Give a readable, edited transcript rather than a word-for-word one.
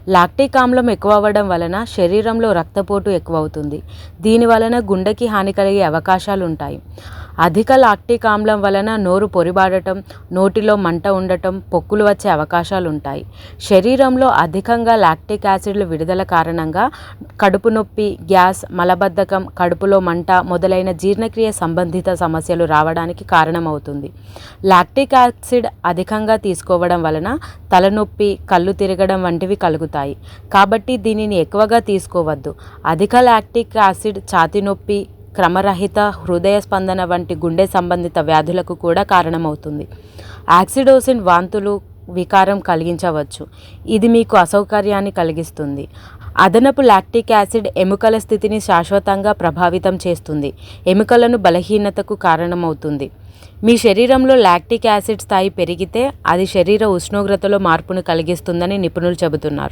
Lactic ఆమ్లం ఎక్కువ అవ్వడం వలన శరీరంలో రక్తపోటు ఎక్కువ అవుతుంది. దీని వలన గుండెకి హాని కలిగే అవకాశాలు ఉంటాయి. అధిక లాక్టిక్ ఆమ్లం వలన నోరు పొరిబారటం, నోటిలో మంట ఉండటం, పొక్కులు వచ్చే అవకాశాలు ఉంటాయి. శరీరంలో అధికంగా లాక్టిక్ యాసిడ్లు విడుదల కారణంగా కడుపు నొప్పి, గ్యాస్, మలబద్ధకం, కడుపులో మంట మొదలైన జీర్ణక్రియ సంబంధిత సమస్యలు రావడానికి కారణమవుతుంది. లాక్టిక్ యాసిడ్ అధికంగా తీసుకోవడం వలన తలనొప్పి, కళ్ళు తిరగడం వంటివి కలుగుతాయి. కాబట్టి దీనిని ఎక్కువగా తీసుకోవద్దు. అధిక లాక్టిక్ యాసిడ్ ఛాతీ నొప్పి, క్రమరహిత హృదయ స్పందన వంటి గుండె సంబంధిత వ్యాధులకు కూడా కారణమవుతుంది. యాసిడోసిన్ వాంతులు, వికారం కలిగించవచ్చు. ఇది మీకు అసౌకర్యాన్ని కలిగిస్తుంది. అదనపు లాక్టిక్ యాసిడ్ ఎముకల స్థితిని శాశ్వతంగా ప్రభావితం చేస్తుంది. ఎముకలను బలహీనతకు కారణమవుతుంది. మీ శరీరంలో లాక్టిక్ యాసిడ్ స్థాయి పెరిగితే అది శరీర ఉష్ణోగ్రతలో మార్పును కలిగిస్తుందని నిపుణులు చెబుతున్నారు.